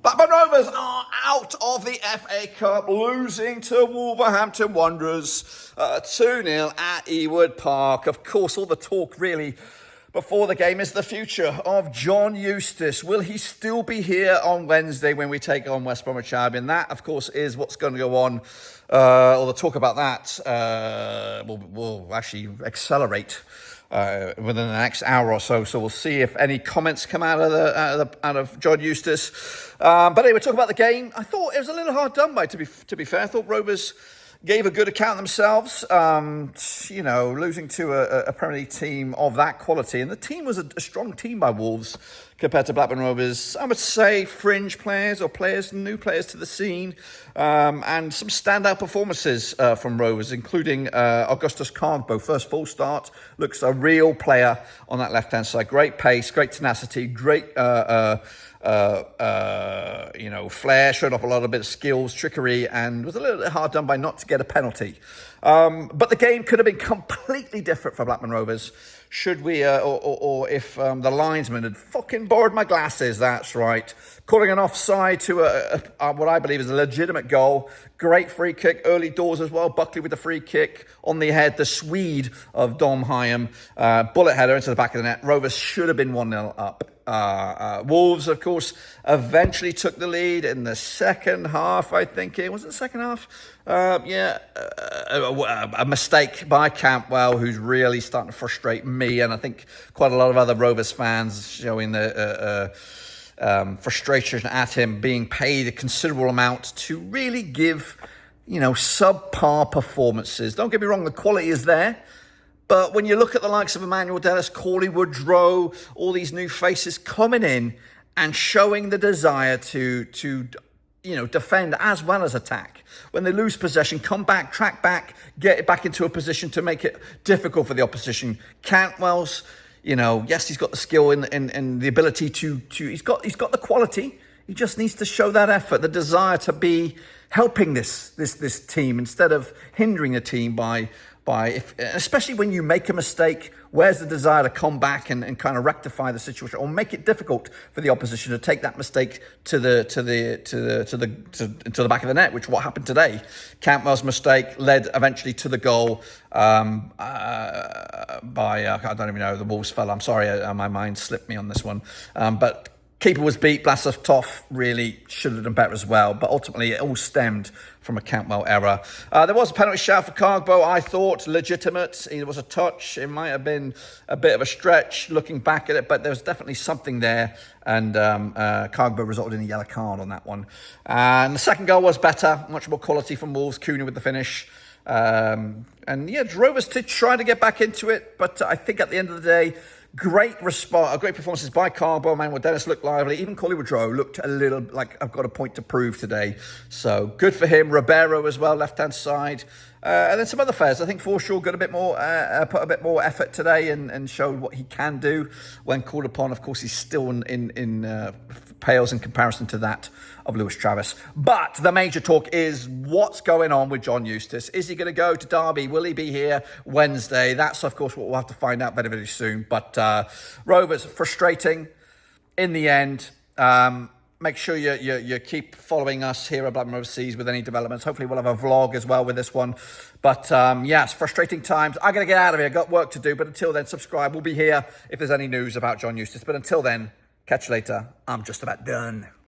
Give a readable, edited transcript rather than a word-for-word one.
Blackburn Rovers are out of the FA Cup, losing to Wolverhampton Wanderers 2-0 at Ewood Park. Of course, all the talk really before the game is the future of John Eustace. Will he still be here on Wednesday when we take on West Bromwich Albion? That, of course, is what's going to go on. Or the talk about that will actually accelerate within the next hour or so. So we'll see if any comments come out of John Eustace. But anyway, talk about the game. I thought it was a little hard done by, to be fair. I thought Rovers gave a good account themselves, losing to a Premier League team of that quality. And the team was a strong team by Wolves compared to Blackburn Rovers. I would say fringe players or new players to the scene, and some standout performances from Rovers, including Augustus Cargbo. First full start, looks a real player on that left-hand side. Great pace, great tenacity, great flair, showed off a lot of bit of skills, trickery, and was a little bit hard done by not to get a penalty. But the game could have been completely different for Blackburn Rovers should we, or if the linesman had fucking borrowed my glasses. That's right. Calling an offside to what I believe is a legitimate goal. Great free kick, early doors as well. Buckley with the free kick on the head. The Swede of Dom Hyam. Bullet header into the back of the net. Rovers should have been 1-0 up. Wolves, of course, eventually took the lead in the second half, I think. It was the second half? A mistake by Campbell, who's really starting to frustrate me, and I think quite a lot of other Rovers fans, showing the frustration at him being paid a considerable amount to really give, subpar performances. Don't get me wrong, the quality is there. But when you look at the likes of Emmanuel Dennis, Corley Woodrow, all these new faces coming in and showing the desire to defend as well as attack. When they lose possession, come back, track back, get it back into a position to make it difficult for the opposition. Cantwell's, yes, he's got the skill and the ability to he's got the quality. He just needs to show that effort, the desire to be helping this team instead of hindering a team by especially when you make a mistake. Where's the desire to come back and kind of rectify the situation, or make it difficult for the opposition to take that mistake to the back of the net, which is what happened today. Cantwell's mistake led eventually to the goal by I don't even know, the Wolves fella. I'm sorry, my mind slipped me on this one, but keeper was beat. Blasov really should have done better as well. But ultimately, it all stemmed from a Cantwell error. There was a penalty shout for Cargbo. I thought legitimate. It was a touch. It might have been a bit of a stretch looking back at it, but there was definitely something there. And Cargbo resulted in a yellow card on that one. And the second goal was better. Much more quality from Wolves. Cunha with the finish. Rovers did try to get back into it. But I think at the end of the day, great performances by Cargbo. Emmanuel Dennis looked lively. Even Corley Woodrow looked a little like I've got a point to prove today. So good for him. Ribeiro as well, left-hand side. And then some other players. I think Forshaw got a bit more, put a bit more effort today and showed what he can do when called upon. Of course, he's still in pales in comparison to that of Lewis Travis. But the major talk is what's going on with John Eustace. Is he going to go to Derby? Will he be here Wednesday? That's, of course, what we'll have to find out very, very soon. But Rovers, frustrating in the end. Make sure you keep following us here at Blackburn Rovers with any developments. Hopefully we'll have a vlog as well with this one. But it's frustrating times. I'm going to get out of here. I've got work to do. But until then, subscribe. We'll be here if there's any news about John Eustace. But until then, catch you later. I'm just about done.